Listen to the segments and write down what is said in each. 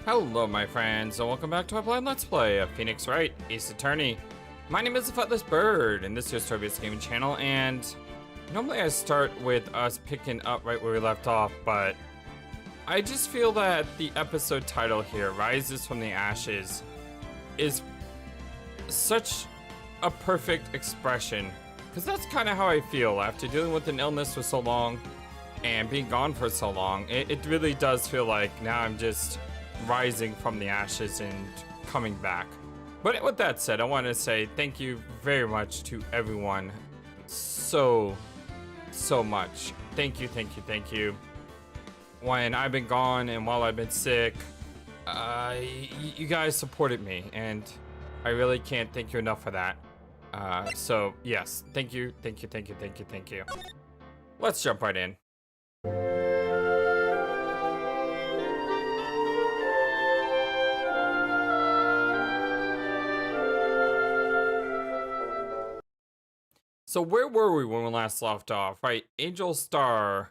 Hello my friends, and welcome back to our blind Let's Play of Phoenix Wright Ace Attorney. My name is the FlightlessBird, and this is your Storybiz Gaming channel, and normally I start with us picking up right where we left off, but I just feel that the episode title here, Rises from the Ashes, is such a perfect expression, because that's kind of how I feel after dealing with an illness for so long and being gone for so long. It really does feel like now I'm just rising from the ashes and coming back. But with that said, I want to say thank you very much to everyone so much. Thank you. When I've been gone and while I've been sick, you guys supported me, and I really can't thank you enough for that. So yes, thank you. Let's jump right in. So where were we when we last left off, right? Angel Star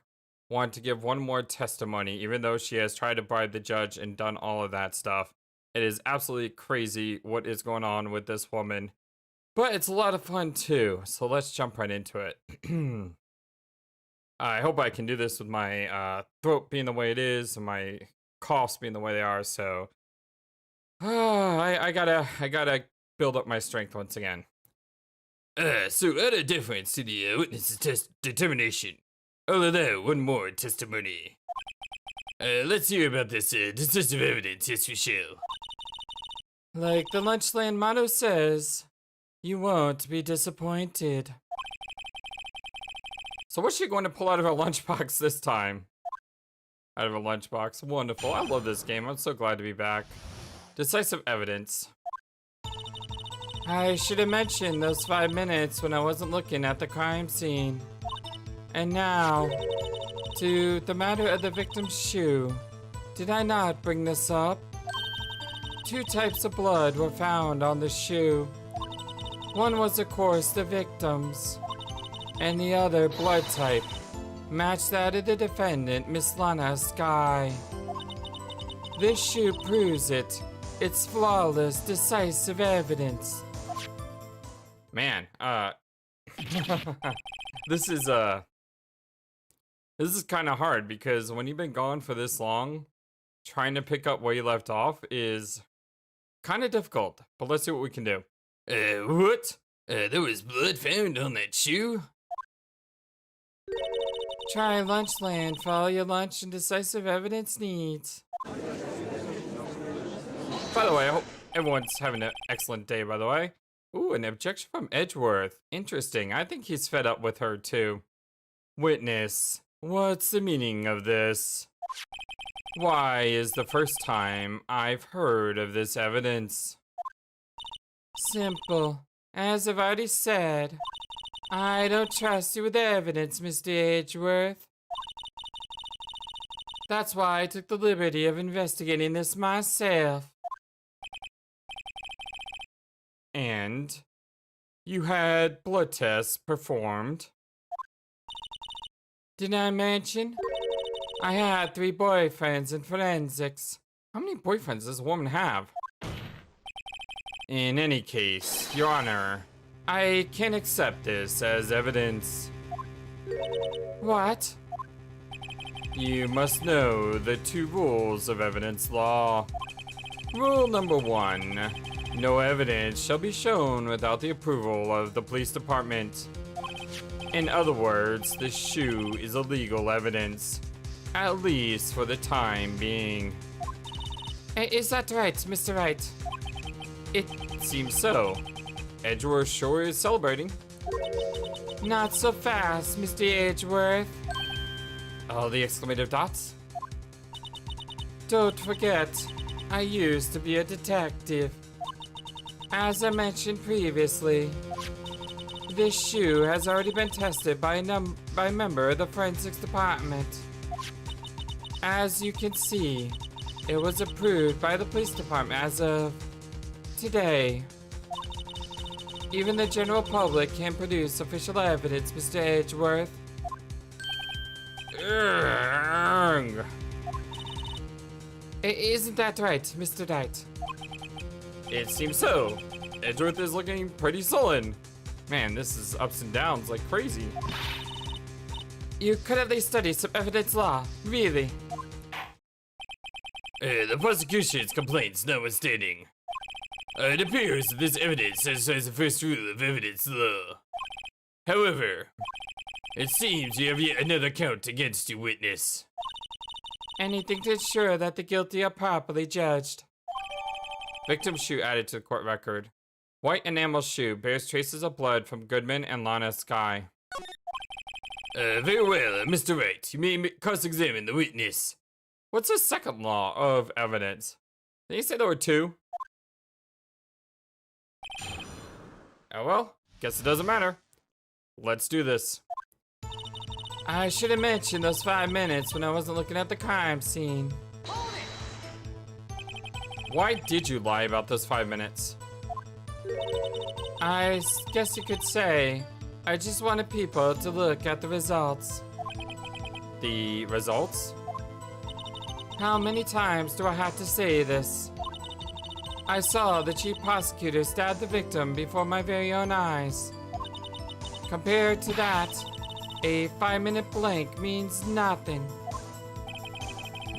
wanted to give one more testimony, even though she has tried to bribe the judge and done all of that stuff. It is absolutely crazy what is going on with this woman. But it's a lot of fun too, so let's jump right into it. I hope I can do this with my throat being the way it is, and my coughs being the way they are, so... I gotta build up my strength once again. So add a difference to the witness's test determination. Although, one more testimony. Let's hear about this decisive evidence, yes we shall. Like the Lunchland motto says, you won't be disappointed. So what's she going to pull out of her lunchbox this time? Out of her lunchbox, wonderful. I love this game, I'm so glad to be back. Decisive evidence. I should have mentioned those 5 minutes when I wasn't looking at the crime scene. And now, to the matter of the victim's shoe. Did I not bring this up? 2 types of blood were found on the shoe. One was, of course, the victim's, and the other blood type matched that of the defendant, Miss Lana Sky. This shoe proves it. It's flawless, decisive evidence. Man, this is kind of hard because when you've been gone for this long, trying to pick up where you left off is kind of difficult. But let's see what we can do. What? There was blood found on that shoe? Try Lunchland for all your lunch and decisive evidence needs. By the way, I hope everyone's having an excellent day, by the way. Ooh, an objection from Edgeworth. Interesting. I think he's fed up with her, too. Witness, what's the meaning of this? Why is the first time I've heard of this evidence? Simple. As I've already said, I don't trust you with the evidence, Mr. Edgeworth. That's why I took the liberty of investigating this myself. And you had blood tests performed. Did I mention? I had 3 boyfriends in forensics. How many boyfriends does a woman have? In any case, Your Honor, I can accept this as evidence. What? You must know the 2 rules of evidence law. Rule number 1. No evidence shall be shown without the approval of the police department. In other words, the shoe is illegal evidence, at least for the time being. Is that right, Mr. Wright? It seems so. Edgeworth sure is celebrating. Not so fast, Mr. Edgeworth. All the exclamative dots? Don't forget, I used to be a detective. As I mentioned previously, this shoe has already been tested by a member of the forensics department. As you can see, it was approved by the police department as of today. Even the general public can produce official evidence, Mr. Edgeworth. Isn't that right, Mr. Knight? It seems so. Edgeworth is looking pretty sullen. Man, this is ups and downs like crazy. You could at least study some evidence law, really. The prosecution's complaints notwithstanding. It appears that this evidence satisfies the first rule of evidence law. However, it seems you have yet another count against you, witness. Anything to ensure that the guilty are properly judged. Victim's shoe added to the court record. White enamel shoe bears traces of blood from Goodman and Lana Skye. Very well, Mr. Wright. You may cross-examine the witness. What's the second law of evidence? Did you say there were two? Oh well, guess it doesn't matter. Let's do this. I should have mentioned those 5 minutes when I wasn't looking at the crime scene. Why did you lie about those 5 minutes? I guess you could say, I just wanted people to look at the results. The results? How many times do I have to say this? I saw the chief prosecutor stab the victim before my very own eyes. Compared to that, a 5-minute blank means nothing.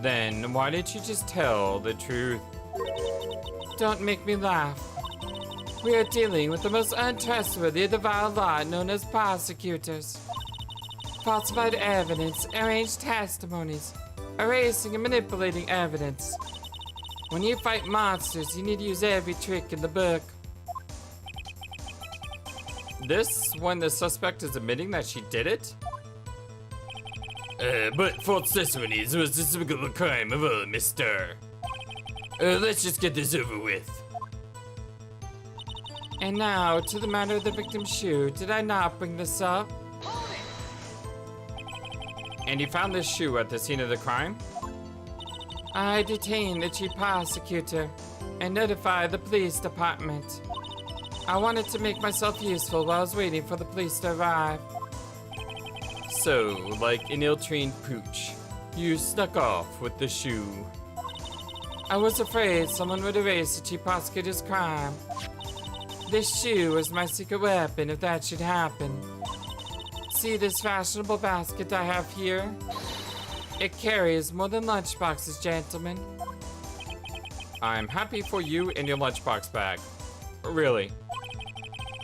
Then why didn't you just tell the truth? Don't make me laugh. We are dealing with the most untrustworthy of the vile lot known as prosecutors. Falsified evidence, arranged testimonies, erasing and manipulating evidence. When you fight monsters, you need to use every trick in the book. This when the suspect is admitting that she did it? But false testimony is the most despicable crime of all, mister. Let's just get this over with. And now, to the matter of the victim's shoe. Did I not bring this up? And you found this shoe at the scene of the crime? I detained the chief prosecutor and notified the police department. I wanted to make myself useful while I was waiting for the police to arrive. So, like an ill-trained pooch, you snuck off with the shoe. I was afraid someone would erase the chief prosecutor's crime. This shoe was my secret weapon if that should happen. See this fashionable basket I have here? It carries more than lunchboxes, gentlemen. I'm happy for you and your lunchbox bag. Really.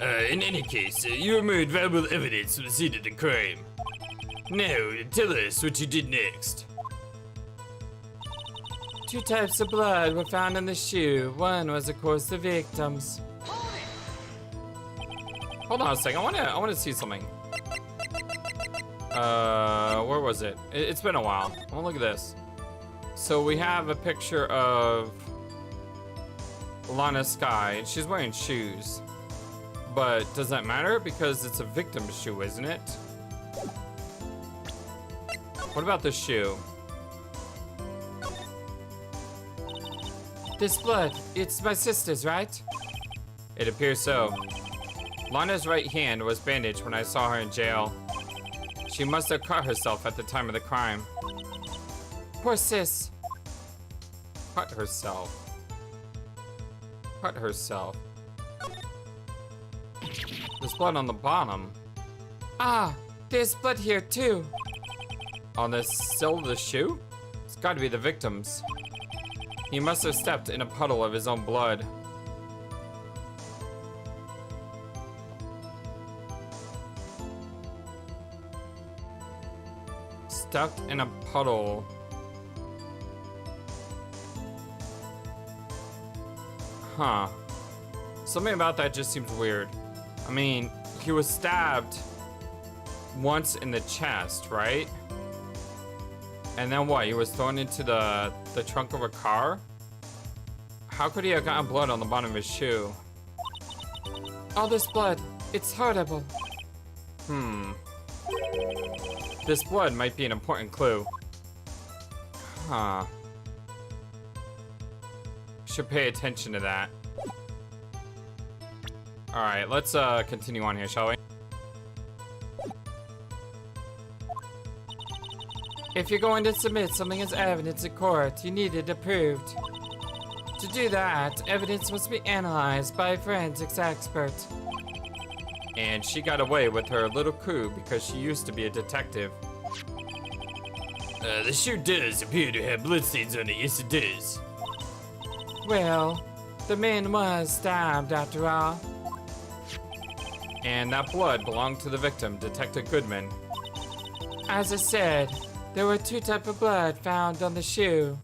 In any case, you removed valuable evidence from the scene of the crime. Now, tell us what you did next. 2 types of blood were found in the shoe. One was, of course, the victim's. Hold on a second. I want to see something. Where was it? It's been a while. I want to look at this. So we have a picture of Lana Skye, and she's wearing shoes. But does that matter? Because it's a victim's shoe, isn't it? What about the shoe? This blood, it's my sister's, right? It appears so. Lana's right hand was bandaged when I saw her in jail. She must have cut herself at the time of the crime. Poor sis. Cut herself. Cut herself. There's blood on the bottom. Ah, there's blood here too. On the sole of the shoe? It's gotta be the victim's. He must have stepped in a puddle of his own blood. Stepped in a puddle. Huh. Something about that just seems weird. I mean, he was stabbed once in the chest, right? And then what? He was thrown into the trunk of a car? How could he have gotten blood on the bottom of his shoe? All this blood, it's horrible. This blood might be an important clue. Huh. Should pay attention to that. Alright, let's continue on here, shall we? If you're going to submit something as evidence in court, you need it approved. To do that, evidence must be analyzed by a forensics expert. And she got away with her little coup because she used to be a detective. The shoe does appear to have bloodstains on it, yes it does. Well, the man was stabbed after all. And that blood belonged to the victim, Detective Goodman. As I said, there were 2 types of blood found on the shoe.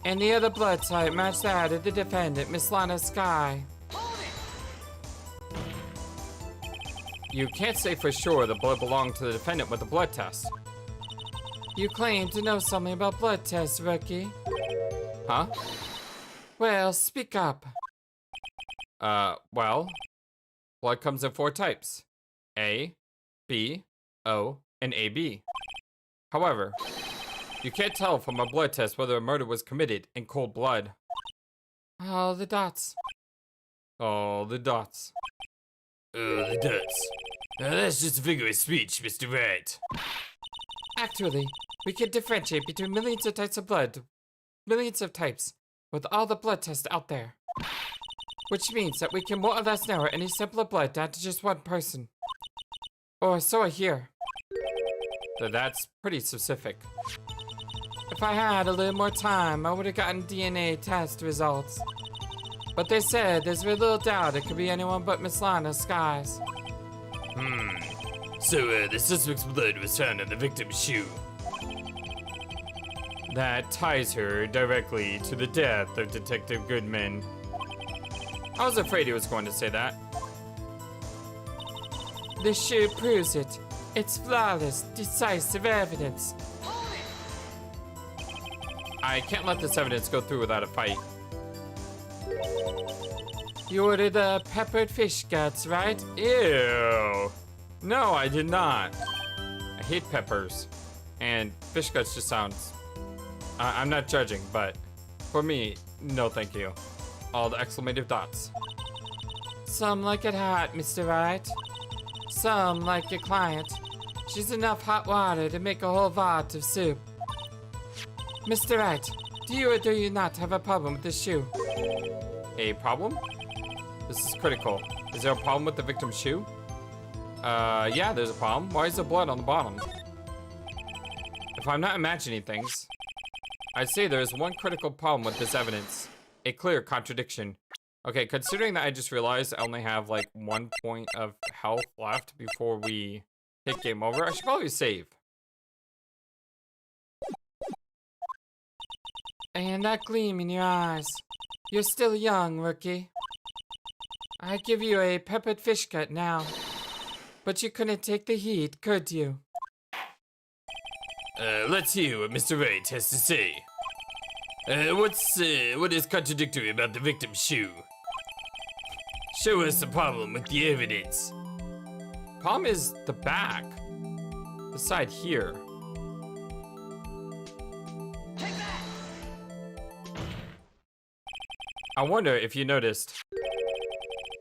And the other blood type matched that of the defendant, Miss Lana Sky. You can't say for sure the blood belonged to the defendant with the blood test. You claim to know something about blood tests, rookie. Huh? Well, speak up. Well, blood comes in 4 types. A, B, O, and AB. However, you can't tell from a blood test whether a murder was committed in cold blood. All the dots. Oh, the dots. Oh, the dots. That's just vigorous speech, Mr. Wright. Actually, we can differentiate between millions of types of blood. Millions of types, with all the blood tests out there. Which means that we can more or less narrow any sample of blood down to just one person. Or so I hear. So that's pretty specific. If I had a little more time, I would have gotten DNA test results. But they said there's very little doubt it could be anyone but Miss Lana Skies. So, the suspect's blood was found on the victim's shoe. That ties her directly to the death of Detective Goodman. I was afraid he was going to say that. This shoe proves it. It's flawless, decisive evidence. I can't let this evidence go through without a fight. You ordered the peppered fish guts, right? Ew. No, I did not. I hate peppers. And fish guts just sounds... I'm not judging, but for me, no thank you. All the exclamative dots. Some like it hot, Mr. Wright. Some like your client. She's enough hot water to make a whole vat of soup. Mr. Wright, do you or do you not have a problem with this shoe? A problem? This is critical. Is there a problem with the victim's shoe? Yeah, there's a problem. Why is there blood on the bottom? If I'm not imagining things, I'd say there's one critical problem with this evidence. A clear contradiction. Okay, considering that I just realized I only have like 1 point of health left before we hit game over, I should probably save. And that gleam in your eyes. You're still young, rookie. I give you a peppered fish gut now. But you couldn't take the heat, could you? Let's hear what Mr. Wright has to say. What is contradictory about the victim's shoe? Show us the problem with the evidence. Problem is the back. The side here. I wonder if you noticed.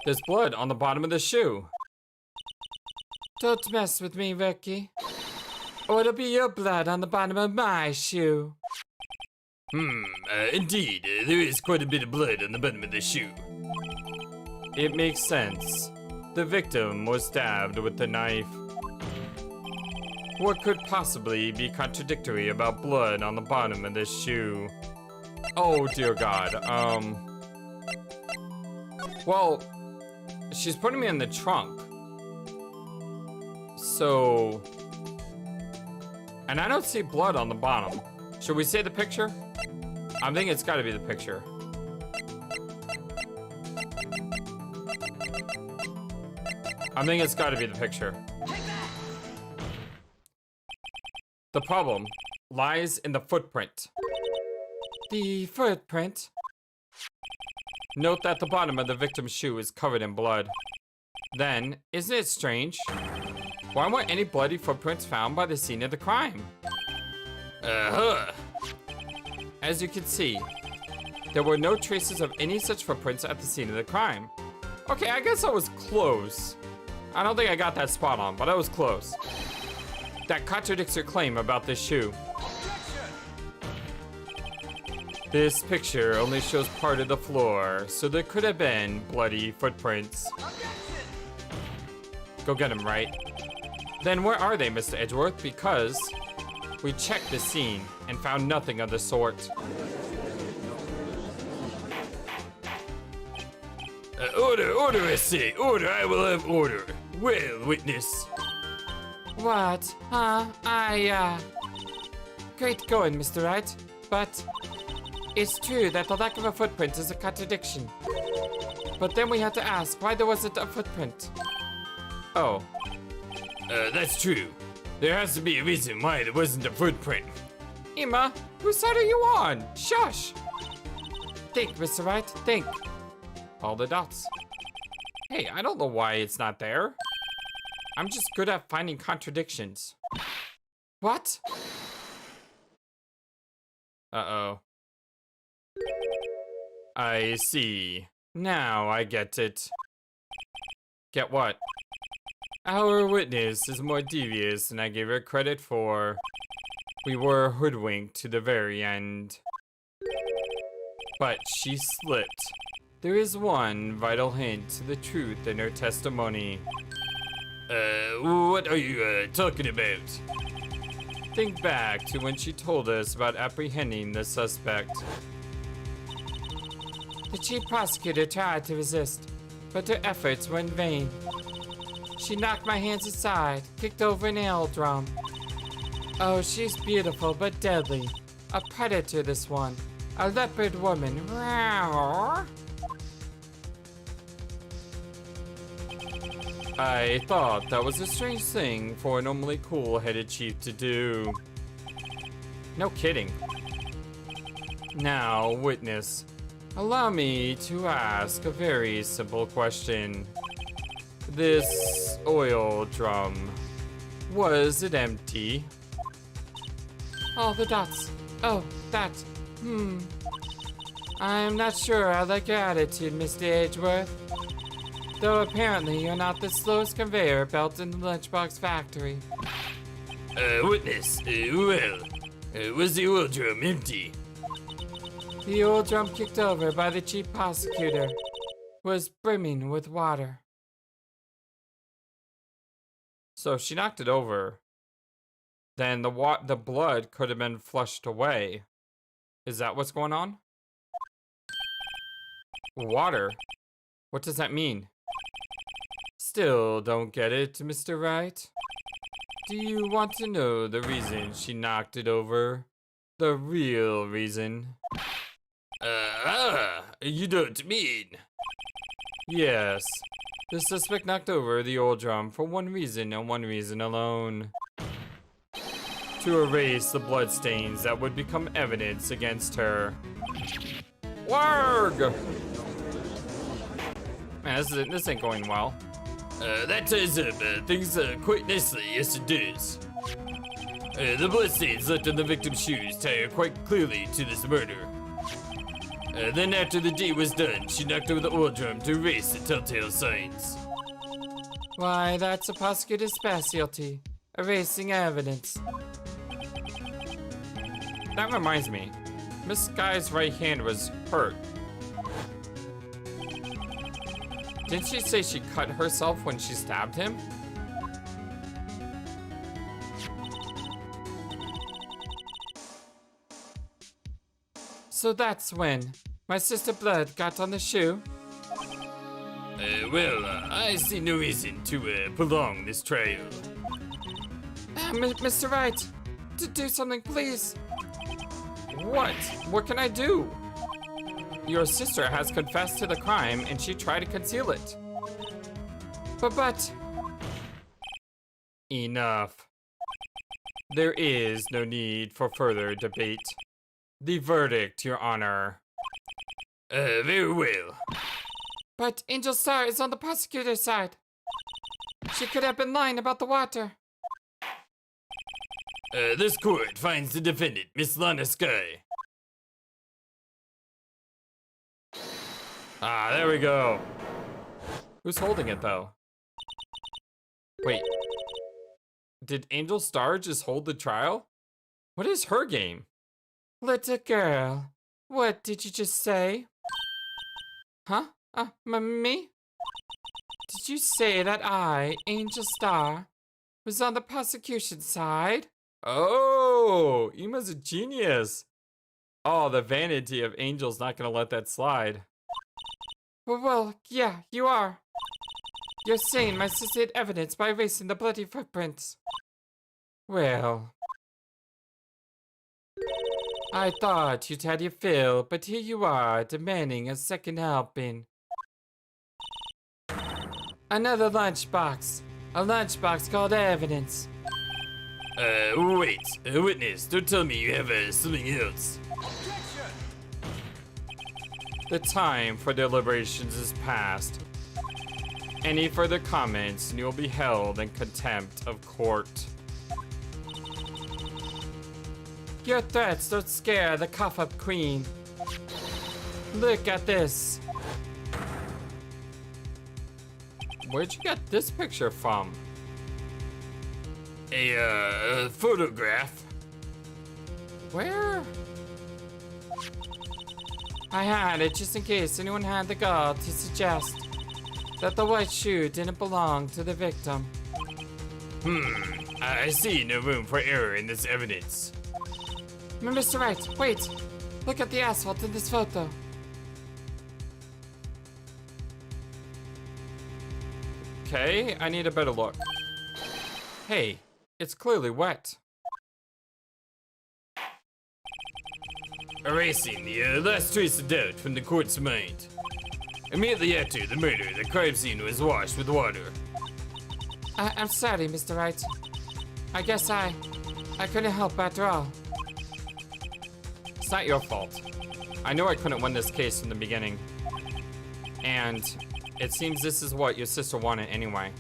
There's blood on the bottom of the shoe. Don't mess with me, rookie. Or it'll be your blood on the bottom of my shoe. Indeed, there is quite a bit of blood on the bottom of the shoe. It makes sense. The victim was stabbed with the knife. What could possibly be contradictory about blood on the bottom of this shoe? Oh dear God, well, she's putting me in the trunk. So, and I don't see blood on the bottom. Should we say the picture? I think it's gotta be the picture. I think it's gotta be the picture. The problem lies in the footprint. The footprint? Note that the bottom of the victim's shoe is covered in blood. Then, isn't it strange? Why weren't any bloody footprints found by the scene of the crime? As you can see, there were no traces of any such footprints at the scene of the crime. Okay, I guess I was close. I don't think I got that spot on, but I was close. that contradicts your claim about this shoe. This picture only shows part of the floor, so there could have been bloody footprints. Go get them, right? Then where are they, Mr. Edgeworth? Because we checked the scene and found nothing of the sort. Order, I say. Order, I will have order. Well, witness. What? Huh? Great going, Mr. Wright. But it's true that the lack of a footprint is a contradiction. But then we have to ask why there wasn't a footprint. Oh. That's true. There has to be a reason why there wasn't a footprint. Emma, whose side are you on? Shush. Think, Mr. Wright, think. All the dots. Hey, I don't know why it's not there. I'm just good at finding contradictions. What? Uh-oh. I see. Now I get it. Get what? Our witness is more devious than I gave her credit for. We were hoodwinked to the very end. But she slipped. There is one vital hint to the truth in her testimony. What are you, talking about? Think back to when she told us about apprehending the suspect. The chief prosecutor tried to resist, but her efforts were in vain. She knocked my hands aside, kicked over an ale drum. Oh, she's beautiful but deadly. A predator, this one. A leopard woman. I thought that was a strange thing for a normally cool-headed chief to do. No kidding. Now, witness, allow me to ask a very simple question. This oil drum, was it empty? All the dots. Oh, that. I'm not sure I like your attitude, Mr. Edgeworth. Though apparently you're not the slowest conveyor belt in the lunchbox factory. Witness, was the oil drum empty? The oil drum kicked over by the chief prosecutor was brimming with water. So if she knocked it over, then the blood could have been flushed away. Is that what's going on? Water? What does that mean? Still don't get it, Mr. Wright. Do you want to know the reason she knocked it over? The real reason? You don't mean? Yes. The suspect knocked over the oil drum for one reason and one reason alone. To erase the bloodstains that would become evidence against her. Warg! Man, this ain't going well. That ties up things quite nicely, yes it does. The bloodstains left on the victim's shoes tie her quite clearly to this murder. Then after the deed was done, she knocked over the oil drum to erase the telltale signs. Why, that's a prosecutor's specialty. Erasing evidence. That reminds me. Miss Guy's right hand was hurt. Didn't she say she cut herself when she stabbed him? So that's when my sister Blood got on the shoe. I see no reason to prolong this trial. Mr. Wright, to do something, please. What? What can I do? Your sister has confessed to the crime and she tried to conceal it. But... Enough. There is no need for further debate. The verdict, Your Honor. Very well. But Angel Star is on the prosecutor's side. She could have been lying about the water. This court finds the defendant, Miss Lana Sky. Ah, there we go. Who's holding it, though? Wait. Did Angel Star just hold the trial? What is her game? Little girl, what did you just say? Huh? Me? Did you say that I, Angel Star, was on the prosecution side? Oh, Ima's a genius. Oh, the vanity of Angel's not gonna let that slide. Well, yeah, you are. You're saying my sister hid evidence by erasing the bloody footprints. Well, I thought you'd had your fill, but here you are, demanding a second helping. Another lunchbox. A lunchbox called evidence. Wait. Witness, don't tell me you have something else. The time for deliberations is past. Any further comments and you'll be held in contempt of court. Your threats don't scare the cough-up queen. Look at this. Where'd you get this picture from? A photograph. Where? I had it just in case anyone had the gall to suggest that the white shoe didn't belong to the victim. I see no room for error in this evidence. Mr. Wright, wait. Look at the asphalt in this photo. Okay, I need a better look. Hey, it's clearly wet. Erasing the last trace of doubt from the court's mind. Immediately after the murder, the crime scene was washed with water. I'm sorry, Mr. Wright. I guess I couldn't help after all. It's not your fault. I knew I couldn't win this case from the beginning. And it seems this is what your sister wanted anyway.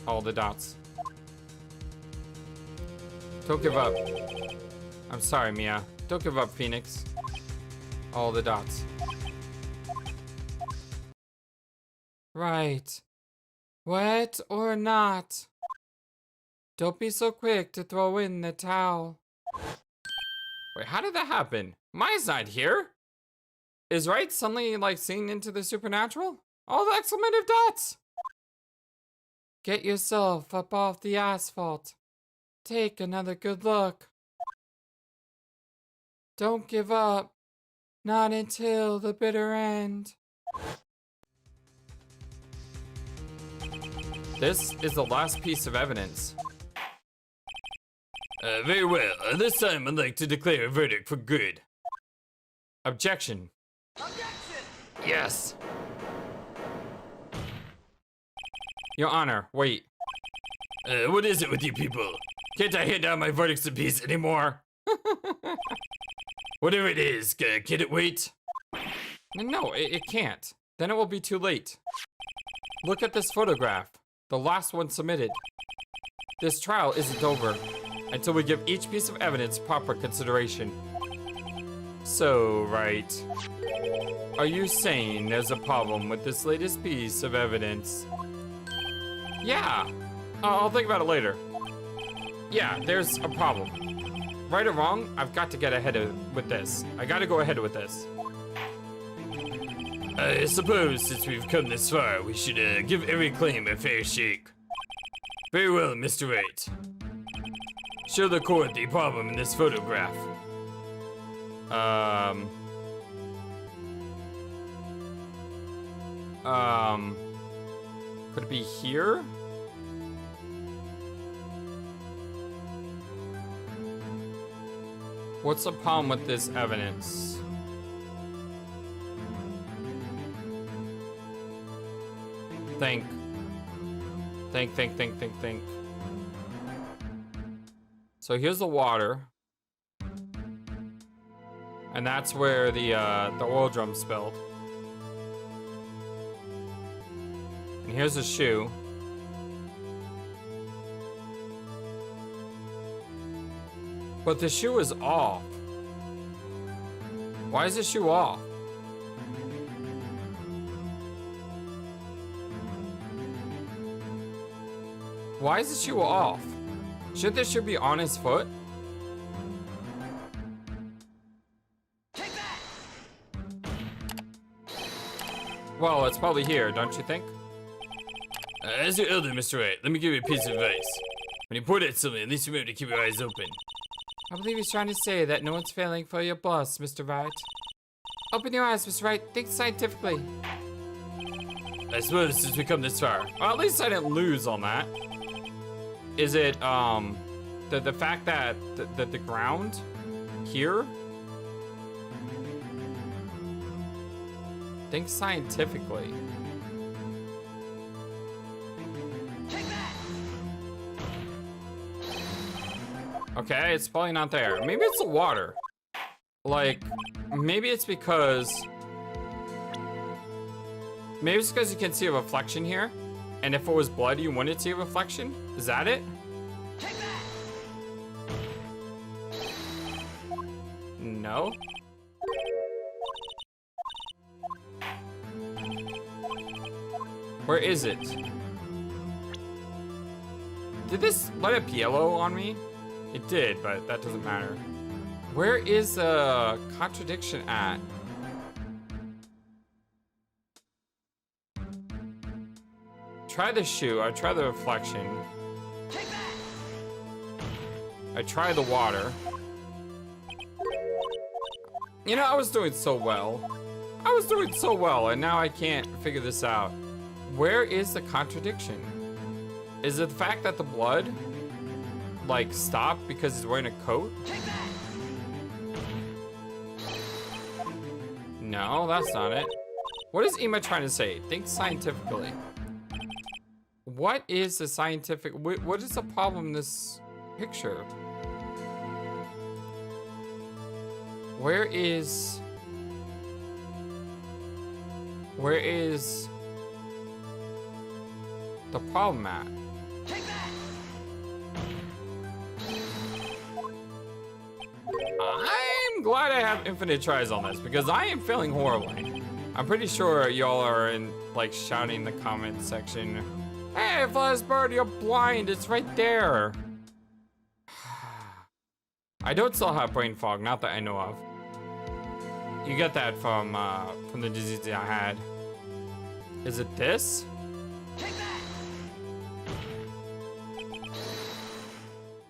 All the dots. Don't give up. I'm sorry, Mia. Don't give up, Phoenix. All the dots. Right. Wet or not? Don't be so quick to throw in the towel. Wait, how did that happen? Maya's not here. Is Wright suddenly like seeing into the supernatural? All the exclamative dots. Get yourself up off the asphalt. Take another good look. Don't give up. Not until the bitter end. This is the last piece of evidence. Very well. This time I'd like to declare a verdict for good. Objection. Yes. Your Honor, wait. What is it with you people? Can't I hand down my verdicts in peace anymore? Whatever it is, can it wait? No, it can't. Then it will be too late. Look at this photograph. The last one submitted. This trial isn't over until we give each piece of evidence proper consideration. So, Wright, are you saying there's a problem with this latest piece of evidence? Yeah, I'll think about it later. Yeah, there's a problem. Right or wrong, I've got to get ahead with this. I gotta go ahead with this. I suppose since we've come this far, we should give every claim a fair shake. Very well, Mr. Wright. Show the court the problem in this photograph. Could it be here? What's the problem with this evidence? Think. So here's the water. And that's where the oil drum spilled. And here's the shoe. But the shoe is off. Why is the shoe off? Why is the shoe off? Should this shoe be on his foot? Well, it's probably here, don't you think? As your elder, Mr. Wright, let me give you a piece of advice. When you point at something, at least remember to keep your eyes open. I believe he's trying to say that no one's failing for your boss, Mr. Wright. Open your eyes, Mr. Wright. Think scientifically. I suppose since we come this far. Well, at least I didn't lose on that. Is it, the fact that the ground here? Think scientifically. Okay, it's probably not there. Maybe it's the water. Like, maybe it's because... Maybe it's because you can see a reflection here. And if it was blood, you wouldn't see a reflection? Is that it? No? Where is it? Did this light up yellow on me? It did, but that doesn't matter. Where is the contradiction at? Try the shoe, I try the reflection. I try the water. You know, I was doing so well. I was doing so well, and now I can't figure this out. Where is the contradiction? Is it the fact that the blood, like, stopped because he's wearing a coat? No, that's not it. What is Ema trying to say? Think scientifically. What is the scientific... What is the problem in this picture? Where is the problem at? I'm glad I have infinite tries on this because I am failing horribly. I'm pretty sure y'all are in, like, shouting in the comment section. Hey, FlightlessBird, you're blind. It's right there. I don't still have brain fog, not that I know of. You get that from the disease I had. Is it this?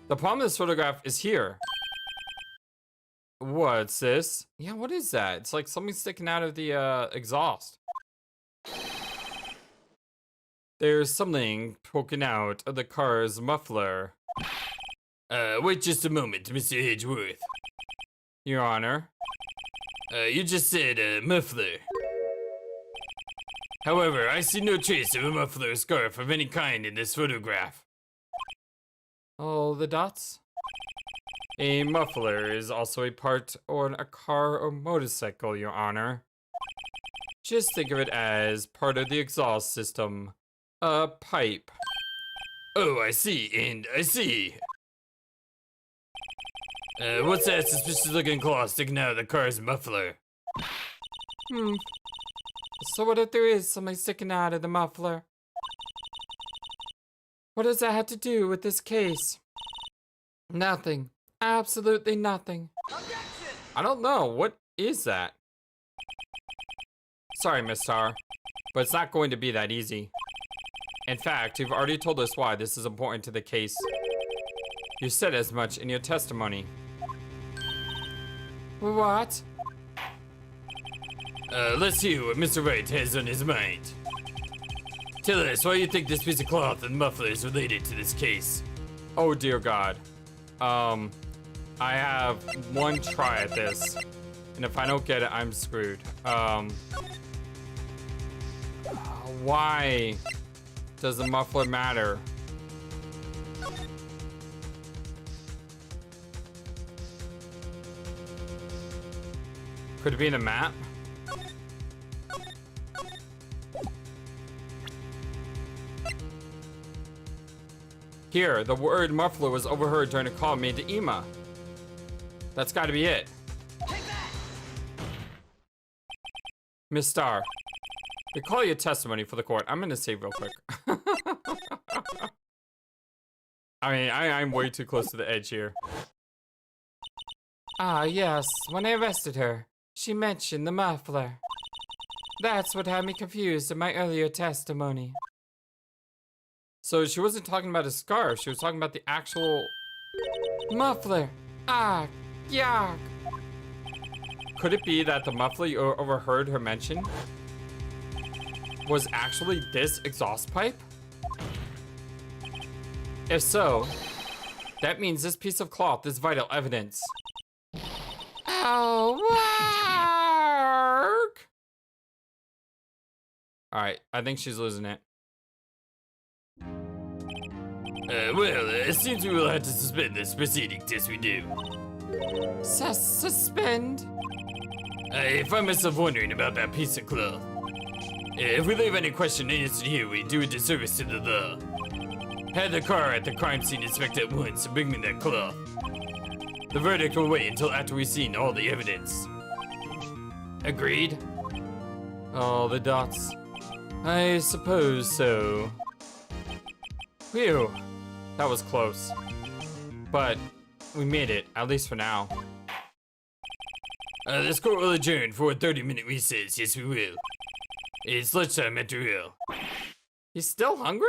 The problem with this photograph is here. What's this? Yeah, what is that? It's like something sticking out of the exhaust. There's something poking out of the car's muffler. Wait just a moment, Mr. Edgeworth. Your Honor. You just said muffler. However, I see no trace of a muffler or scarf of any kind in this photograph. Oh, the dots? A muffler is also a part on a car or motorcycle, Your Honor. Just think of it as part of the exhaust system. A pipe. Oh, I see, and I see. What's that suspicious looking claw sticking out of the car's muffler? So what if there is something sticking out of the muffler? What does that have to do with this case? Nothing. Absolutely nothing. I don't know. What is that? Sorry, Miss Star, but it's not going to be that easy. In fact, you've already told us why this is important to the case. You said as much in your testimony. What? Let's hear what Mr. Wright has on his mind. Tell us why you think this piece of cloth and muffler is related to this case. Oh dear God. I have one try at this, and if I don't get it, I'm screwed. Why does the muffler matter? Could it be in the map? Here, the word muffler was overheard during a call made to Ema. That's gotta be it. Miss Star, recall your testimony for the court. I'm gonna save real quick. I mean, I'm way too close to the edge here. Ah, yes, when I arrested her, she mentioned the muffler. That's what had me confused in my earlier testimony. So she wasn't talking about a scarf, she was talking about the actual Muffler! Ah, yuck! Could it be that the muffler you overheard her mention was actually this exhaust pipe? If so, that means this piece of cloth is vital evidence. Oh, work! Alright, I think she's losing it. Well, it seems we will have to suspend this proceeding as we do. Suspend? I find myself wondering about that piece of cloth. If we leave any question unanswered here, we do a disservice to the law. Have the car at the crime scene inspected at once and bring me that cloth. The verdict will wait until after we've seen all the evidence. Agreed? Oh, the dots. I suppose so. Phew, that was close. But we made it, at least for now. This court will adjourn for a 30-minute recess. Yes, we will. It's lunchtime after all. He's still hungry?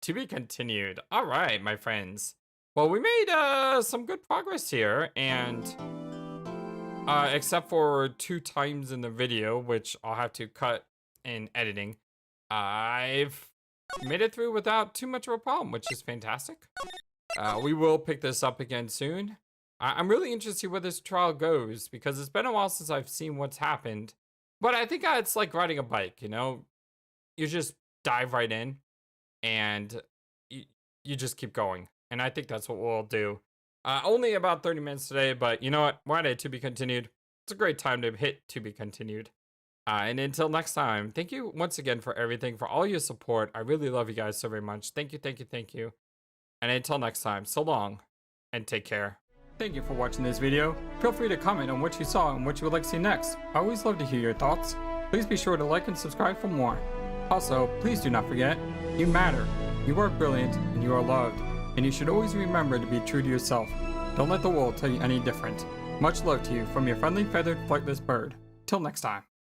To be continued. All right, my friends. Well, we made some good progress here, and except for 2 times in the video, which I'll have to cut in editing, I've made it through without too much of a problem, which is fantastic. We will pick this up again soon. I'm really interested to see where this trial goes, because it's been a while since I've seen what's happened. But I think it's like riding a bike, you know? You just dive right in, and you just keep going. And I think that's what we'll do. Only about 30 minutes today, but you know what? We're at it, to be continued. It's a great time to hit to be continued. And until next time, thank you once again for everything, for all your support. I really love you guys so very much. Thank you, thank you, thank you. And until next time, so long, and take care. Thank you for watching this video. Feel free to comment on what you saw and what you would like to see next. I always love to hear your thoughts. Please be sure to like and subscribe for more. Also, please do not forget, you matter, you are brilliant, and you are loved. And you should always remember to be true to yourself. Don't let the world tell you any different. Much love to you from your friendly feathered flightless bird. Till next time.